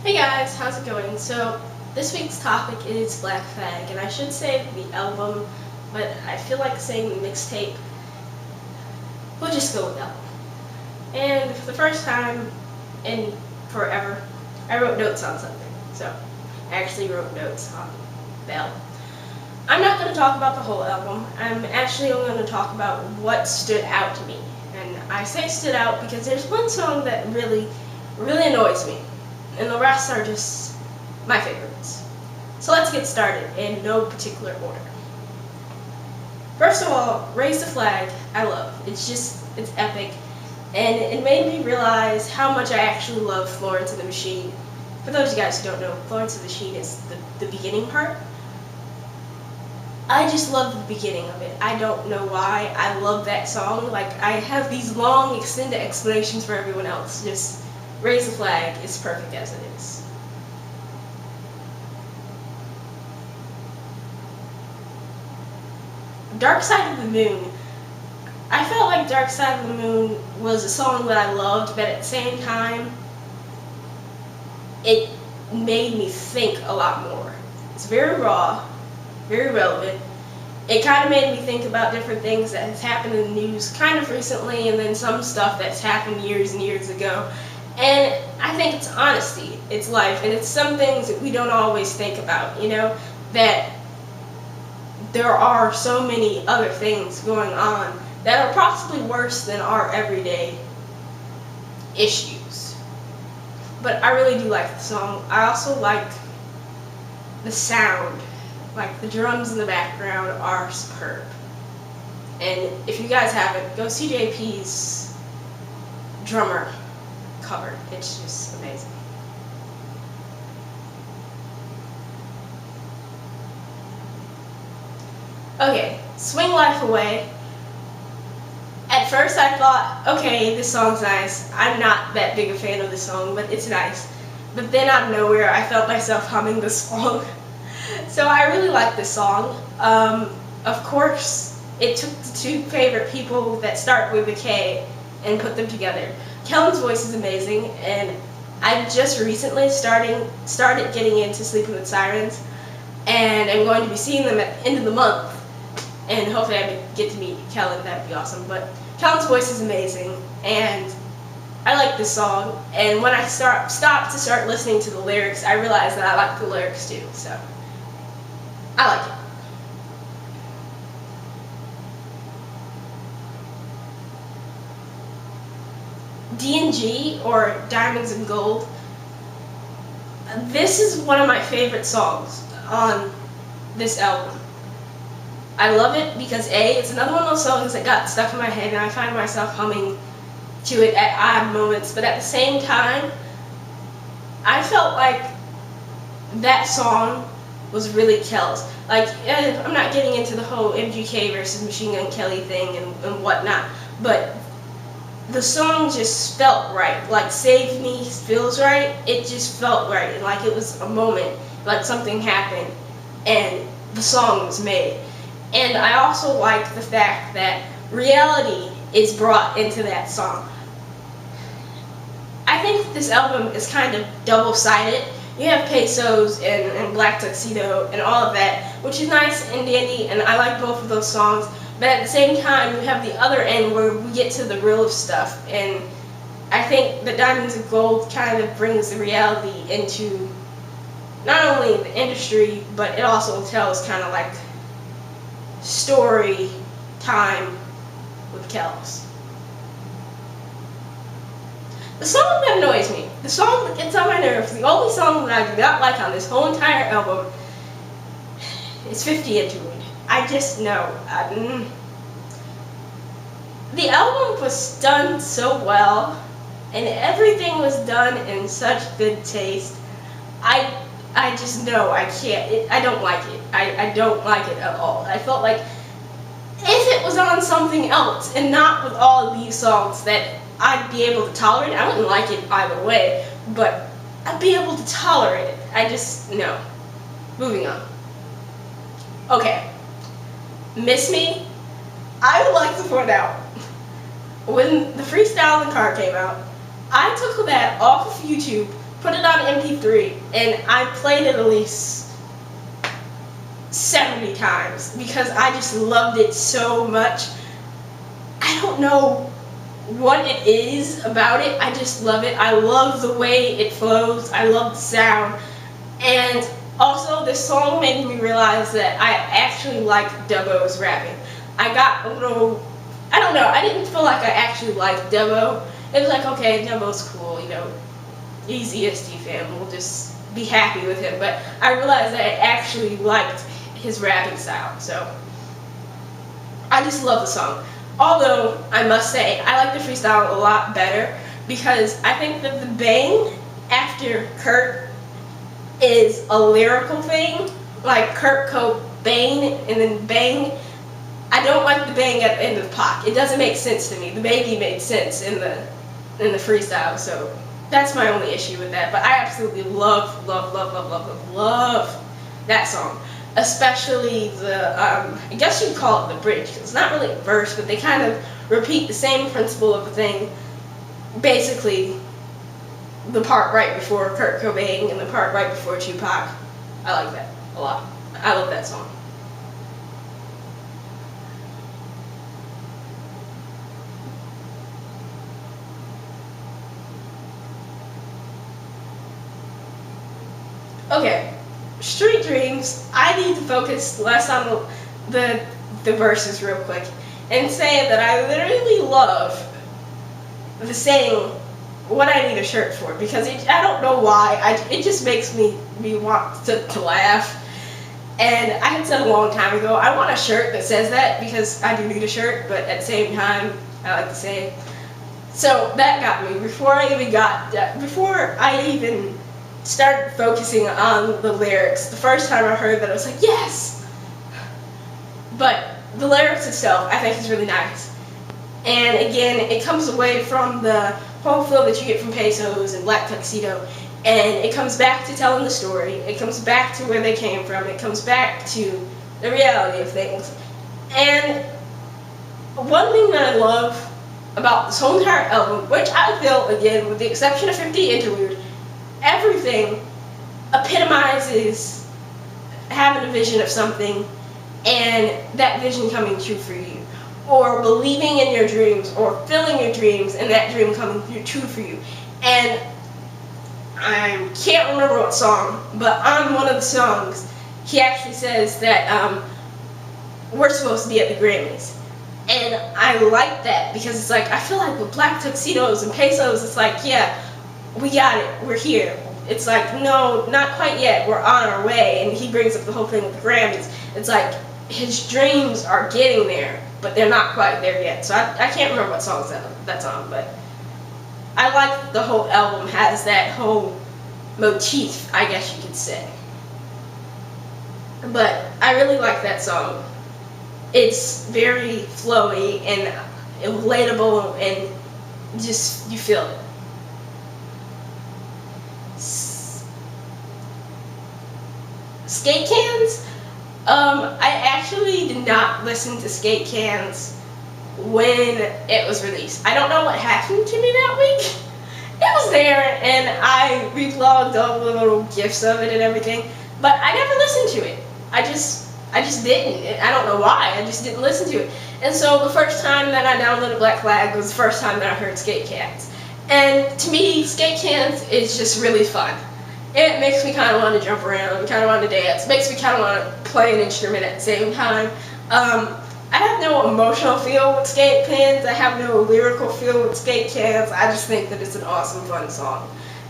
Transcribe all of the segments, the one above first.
Hey guys, how's it going? So, this week's topic is Black Flag, and I should say the album, but I feel like saying the mixtape. We'll just go with album. And for the first time in forever, I wrote notes on something. So, I actually wrote notes on the album. I'm not going to talk about the whole album. I'm actually only going to talk about what stood out to me. And I say stood out because there's one song that really annoys me. And the rest are just my favorites. So let's get started in no particular order. First of all, Raise the Flag, I love. It's epic. And it made me realize how much I actually love Florence and the Machine. For those of you guys who don't know, Florence and the Machine is the beginning part. I just love the beginning of it. I don't know why. I love that song. Like, I have these long, extended explanations for everyone else. Just Raise the Flag is perfect as it is. Dark Side of the Moon. I felt like Dark Side of the Moon was a song that I loved, but at the same time, it made me think a lot more. It's very raw, very relevant. It kind of made me think about different things that has happened in the news kind of recently, and then some stuff that's happened years and years ago. And I think it's honesty, it's life, and it's some things that we don't always think about, that there are so many other things going on that are possibly worse than our everyday issues. But I really do like the song. I also like the sound. Like, the drums in the background are superb. And if you guys haven't, go see JP's drummer cover. It's just amazing. Okay, Swing Life Away. At first I thought, okay, this song's nice. I'm not that big a fan of this song, but it's nice. But then out of nowhere, I felt myself humming this song. So I really like this song. Of course, it took the two favorite people that start with a K and put them together. Kellen's voice is amazing, and I just recently started getting into Sleeping with Sirens, and I'm going to be seeing them at the end of the month, and hopefully I get to meet Kellen. That'd be awesome. But Kellen's voice is amazing, and I like this song, and when I stopped to start listening to the lyrics, I realized that I like the lyrics too, so I like it. D&G, or Diamonds and Gold. This is one of my favorite songs on this album. I love it because A, it's another one of those songs that got stuck in my head and I find myself humming to it at odd moments, but at the same time, I felt like that song was really Kel's. Like, I'm not getting into the whole MGK versus Machine Gun Kelly thing and whatnot, but the song just felt right. Like, Save Me feels right. It just felt right. And like it was a moment, like something happened and the song was made. And I also like the fact that reality is brought into that song. I think this album is kind of double-sided. You have Pesos and Black Tuxedo and all of that, which is nice and dandy, and I like both of those songs. But at the same time, you have the other end where we get to the real stuff, and I think that Diamonds and Gold kind of brings the reality into not only the industry, but it also tells kind of like story time with Kells. The song that annoys me, the song that gets on my nerves, the only song that I do not like on this whole entire album is 50 Interlude. I just know. The album was done so well, and everything was done in such good taste. I just know I can't. I don't like it. I don't like it at all. I felt like if it was on something else and not with all of these songs, that I'd be able to tolerate it. I wouldn't like it either way, but I'd be able to tolerate it. I just, no. Moving on. Okay. Miss Me. I would like to point out, when the Freestyle in the Car came out, I took that off of YouTube, put it on MP3, and I played it at least 70 times because I just loved it so much. I don't know what it is about it, I just love it. I love the way it flows, I love the sound, and also this song made me realize that I actually like Dubbo's rapping. I got a little, I don't know, I didn't feel like I actually liked Dubbo. It was like, okay, Dubbo's cool, you know, he's EST fan, we'll just be happy with him, but I realized that I actually liked his rapping style, so I just love the song. Although, I must say, I like the freestyle a lot better because I think that the bang after Kurt is a lyrical thing, like Kurt Cobain and then bang. I don't like the bang at the end of Pac. It doesn't make sense to me. The baby made sense in the freestyle, so that's my only issue with that. But I absolutely love that song. Especially the, I guess you'd call it the bridge. It's not really a verse, but they kind of repeat the same principle of the thing. Basically, the part right before Kurt Cobain and the part right before Tupac. I like that a lot. I love that song. Okay. Street Dreams, I need to focus less on the verses real quick and say that I literally love the saying what I need a shirt for because I don't know why, it just makes me want to laugh. And I had said a long time ago, I want a shirt that says that because I do need a shirt, but at the same time, I like to say it. So that got me. Before I even started focusing on the lyrics, the first time I heard that I was like, yes! But the lyrics itself, I think is really nice. And again, it comes away from the whole feel that you get from Pesos and Black Tuxedo, and it comes back to telling the story, it comes back to where they came from, it comes back to the reality of things. And one thing that I love about this whole entire album, which I feel, again, with the exception of 50 Interlude, everything epitomizes having a vision of something and that vision coming true for you, or believing in your dreams, or filling your dreams and that dream coming true for you. And I can't remember what song, but on one of the songs he actually says that we're supposed to be at the Grammys. And I like that because it's like, I feel like with Black Tuxedos and Pesos, it's like, yeah, we got it, we're here. It's like, no, not quite yet, we're on our way. And he brings up the whole thing with the Grammys. It's like, his dreams are getting there, but they're not quite there yet. So I can't remember what song that's on, but I like the whole album has that whole motif, I guess you could say. But I really like that song. It's very flowy and relatable and just, you feel it. Skate Cans? I actually did not listen to Skate Cans when it was released. I don't know what happened to me that week. It was there and I revlogged all the little gifs of it and everything, but I never listened to it. I just didn't. I don't know why. I just didn't listen to it. And so the first time that I downloaded Black Flag was the first time that I heard Skate Cans. And to me, Skate Cans is just really fun. It makes me kind of want to jump around, kind of want to dance, makes me kind of want to play an instrument at the same time. I have no emotional feel with Skate Cans, I have no lyrical feel with Skate Cans, I just think that it's an awesome, fun song.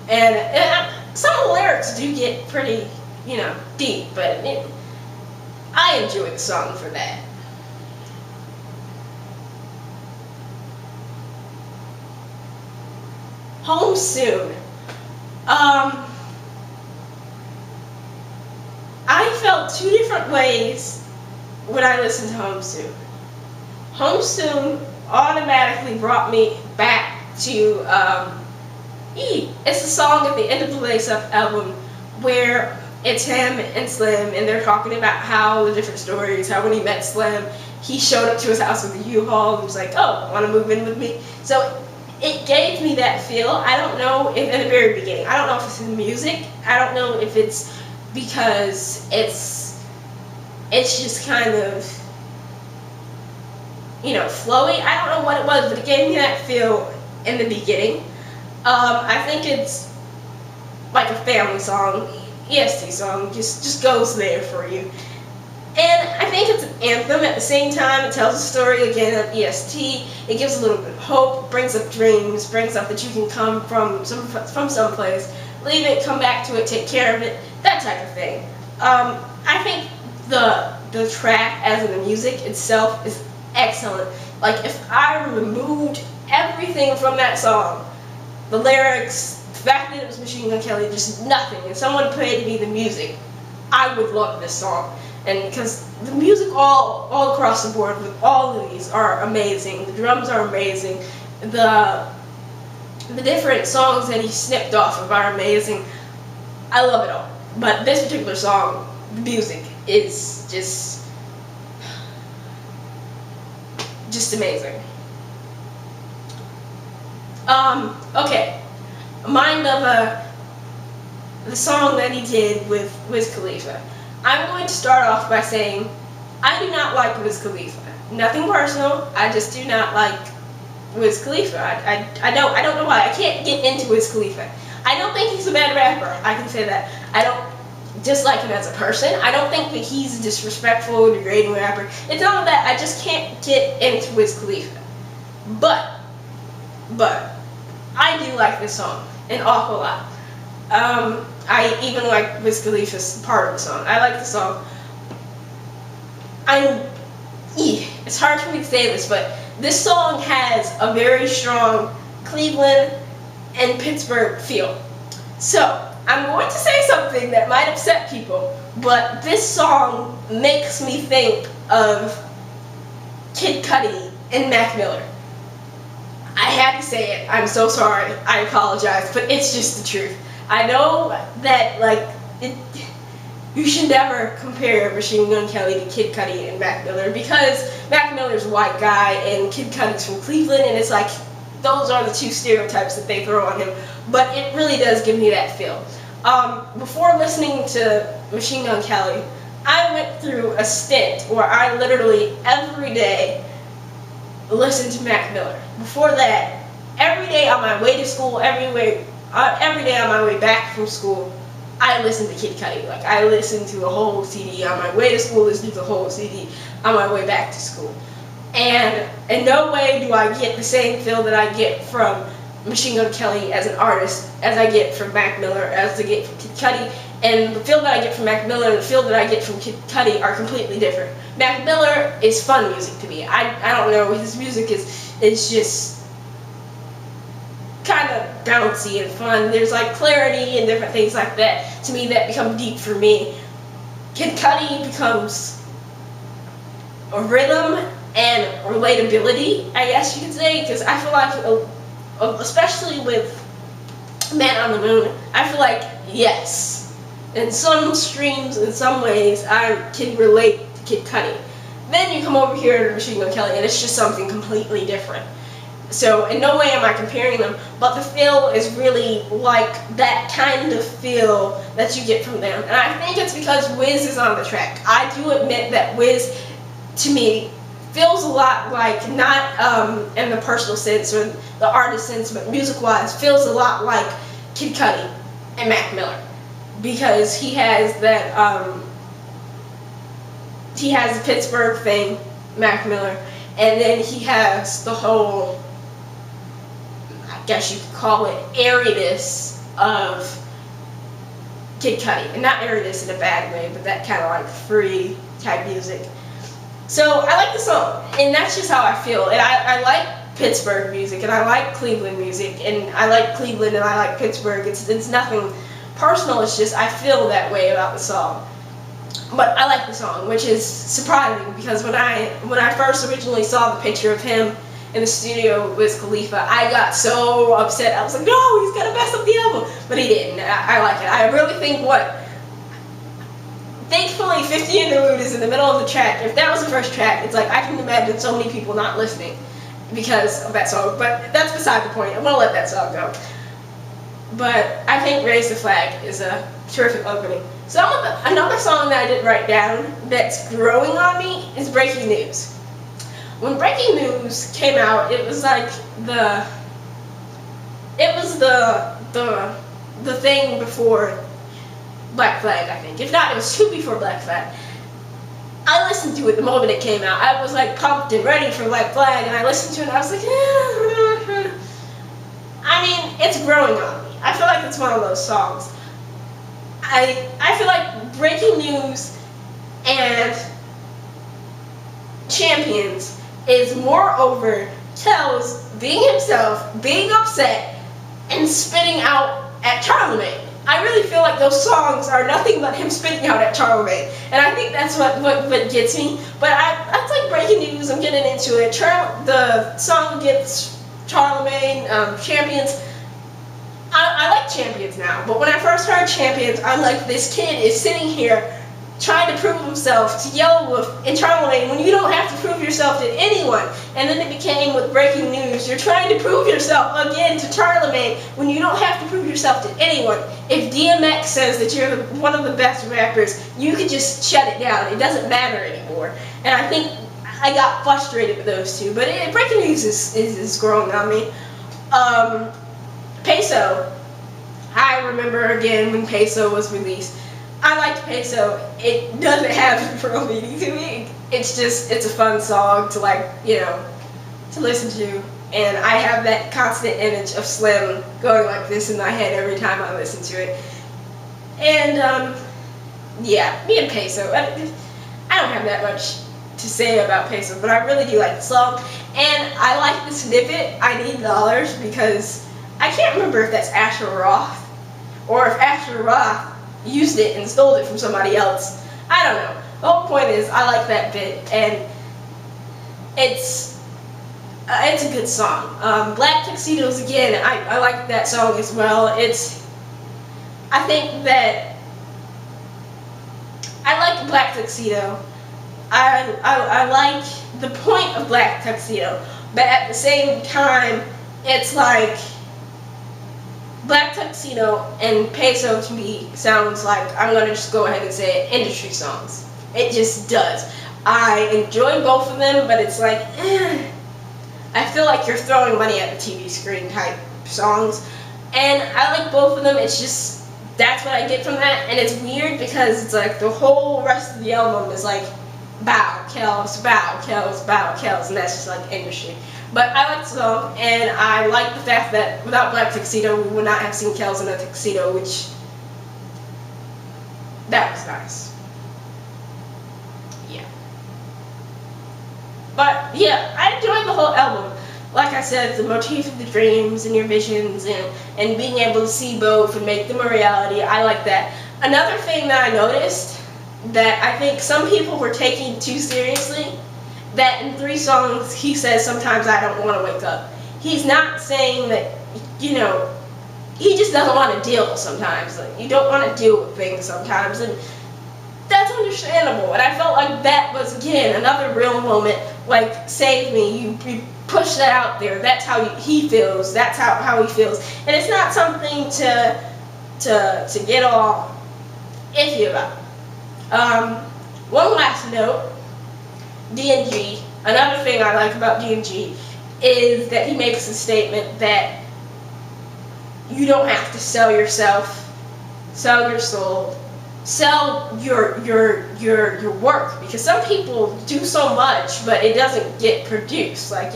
And some of the lyrics do get pretty, you know, deep, but I enjoy the song for that. Home Soon. I felt two different ways when I listened to Home Soon. Home Soon automatically brought me back to E. It's the song at the end of the Lace Up album where it's him and Slim and they're talking about how the different stories, how when he met Slim, he showed up to his house with a U-Haul and was like, oh, want to move in with me? So it gave me that feel. I don't know if in the very beginning. I don't know if it's in the music. I don't know if it's because it's just kind of, flowy. I don't know what it was, but it gave me that feel in the beginning. I think it's like a family song, EST song, just goes there for you. And I think it's an anthem at the same time. It tells a story again of EST. It gives a little bit of hope, brings up dreams, brings up that you can come from someplace, leave it, come back to it, take care of it, that type of thing. I think the track, as in the music itself, is excellent. Like, if I removed everything from that song, the lyrics, the fact that it was Machine Gun Kelly, just nothing, and someone played me the music, I would love this song. And because the music all across the board with all of these are amazing. The drums are amazing. The different songs that he snipped off of are amazing. I love it all. But this particular song, the music is just amazing. Okay. Mind of the song that he did with Wiz Khalifa. I'm going to start off by saying I do not like Wiz Khalifa. Nothing personal. I just do not like Wiz Khalifa. I don't know why. I can't get into Wiz Khalifa. I don't think he's a bad rapper. I can say that. I don't dislike him as a person. I don't think that he's a disrespectful, degrading rapper. It's not that. I just can't get into Wiz Khalifa. But I do like this song an awful lot. I even like Wiz Khalifa's part of the song. I like the song. It's hard for me to say this, but this song has a very strong Cleveland and Pittsburgh feel. So, I'm going to say something that might upset people, but this song makes me think of Kid Cudi and Mac Miller. I had to say it. I'm so sorry. I apologize, but it's just the truth. I know that, you should never compare Machine Gun Kelly to Kid Cudi and Mac Miller, because Mac Miller's a white guy and Kid Cudi's from Cleveland, and it's like, those are the two stereotypes that they throw on him. But it really does give me that feel. Before listening to Machine Gun Kelly, I went through a stint where I literally every day listened to Mac Miller. Before that, every day on my way to school, every day on my way back from school, I listened to Kid Cudi. Like, I listened to a whole CD on my way to school, listened to the whole CD on my way back to school. And in no way do I get the same feel that I get from Machine Gun Kelly as an artist as I get from Mac Miller, as I get from Kid Cudi. And the feel that I get from Mac Miller and the feel that I get from Kid Cudi are completely different. Mac Miller is fun music to me. I don't know, his music is just kind of bouncy and fun. There's like clarity and different things like that to me that become deep for me. Kid Cudi becomes a rhythm and relatability, I guess you could say, because I feel like, especially with Man on the Moon, I feel like, yes, in some streams, in some ways, I can relate to Kid Cudi. Then you come over here to Machine Gun Kelly, and it's just something completely different. So in no way am I comparing them, but the feel is really like that kind of feel that you get from them. And I think it's because Wiz is on the track. I do admit that Wiz, to me, feels a lot like, not in the personal sense or the artist sense, but music-wise, feels a lot like Kid Cudi and Mac Miller. Because he has that, he has the Pittsburgh thing, Mac Miller, and then he has the whole, I guess you could call it, airiness of Kid Cudi. And not airiness in a bad way, but that kind of like free type music. So I like the song, and that's just how I feel. And I like Pittsburgh music, and I like Cleveland music, and I like Cleveland and I like Pittsburgh. It's nothing personal, it's just I feel that way about the song. But I like the song, which is surprising, because when I first originally saw the picture of him in the studio with Wiz Khalifa, I got so upset. I was like, no, he's gonna mess up the album. But he didn't. I like it. I really think thankfully 50 Interlude is in the middle of the track. If that was the first track, it's like I can imagine so many people not listening. because of that song, but that's beside the point. I'm gonna let that song go. But I think Raise the Flag is a terrific opening. Another song that I didn't write down that's growing on me is Breaking News. When Breaking News came out, it was like the thing before Black Flag, I think. If not, it was two before Black Flag. I listened to it the moment it came out. I was like pumped and ready for Black Flag, and I listened to it and I was like, I mean, it's growing on me. I feel like it's one of those songs. I feel like Breaking News and Champions is moreover Kells being himself, being upset, and spitting out at Charlemagne. I really feel like those songs are nothing but him spitting out at Charlemagne, and I think that's what gets me. But that's like Breaking News. I'm getting into it. The song gets Charlemagne, Champions. I like Champions now, but when I first heard Champions, I'm like, this kid is sitting here trying to prove himself to Yelawolf and Charlemagne when you don't have to prove yourself to anyone. And then it became with Breaking News, you're trying to prove yourself again to Charlemagne when you don't have to prove yourself to anyone. If DMX says that you're one of the best rappers, you can just shut it down. It doesn't matter anymore. And I think I got frustrated with those two, but Breaking News is growing on me. Peso. I remember again when Peso was released. I liked Peso. It doesn't have real meaning to me. It's a fun song to to listen to. And I have that constant image of Slim going like this in my head every time I listen to it. And yeah, me and Peso. I don't have that much to say about Peso, but I really do like the song. And I like the snippet, I Need Dollars, because I can't remember if that's Asher Roth or if Asher Roth used it and stole it from somebody else. I don't know. The whole point is I like that bit, and it's a good song. Black Tuxedos, again, I like that song as well. I think that I like Black Tuxedo. I like the point of Black Tuxedo, but at the same time, it's like Black Tuxedo and Peso to me sounds like, I'm going to just go ahead and say it, industry songs. It just does. I enjoy both of them, but it's like, I feel like you're throwing money at the TV screen type songs. And I like both of them, it's just, that's what I get from that. And it's weird because it's like the whole rest of the album is like, bow, Kells, bow, Kells, bow, Kells, and that's just like industry. But I like the song, and I like the fact that without Black Tuxedo, we would not have seen Kells in a tuxedo, which, that was nice. Yeah. But, yeah, I enjoyed the whole album. Like I said, the motif of the dreams and your visions and being able to see both and make them a reality, I like that. Another thing that I noticed that I think some people were taking too seriously, that in 3 songs he says, sometimes I don't want to wake up. He's not saying that, he just doesn't want to deal sometimes. Like, you don't want to deal with things sometimes, and that's understandable. And I felt like that was, again, another real moment, like, save me, you push that out there, that's how he feels, that's how he feels. And it's not something to get all iffy about. One last note, DNG, another thing I like about DNG is that he makes a statement that you don't have to sell yourself, sell your soul, sell your work, because some people do so much but it doesn't get produced. Like,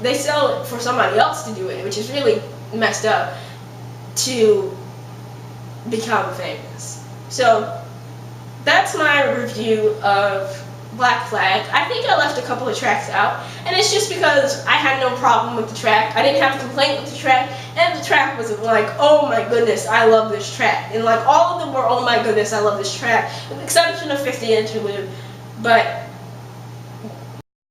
they sell it for somebody else to do it, which is really messed up, to become famous. So that's my review of Black Flag. I think I left a couple of tracks out, and it's just because I had no problem with the track. I didn't have a complaint with the track, and the track wasn't like, oh my goodness, I love this track. And like all of them were, oh my goodness, I love this track, with the exception of 50 Interlude. But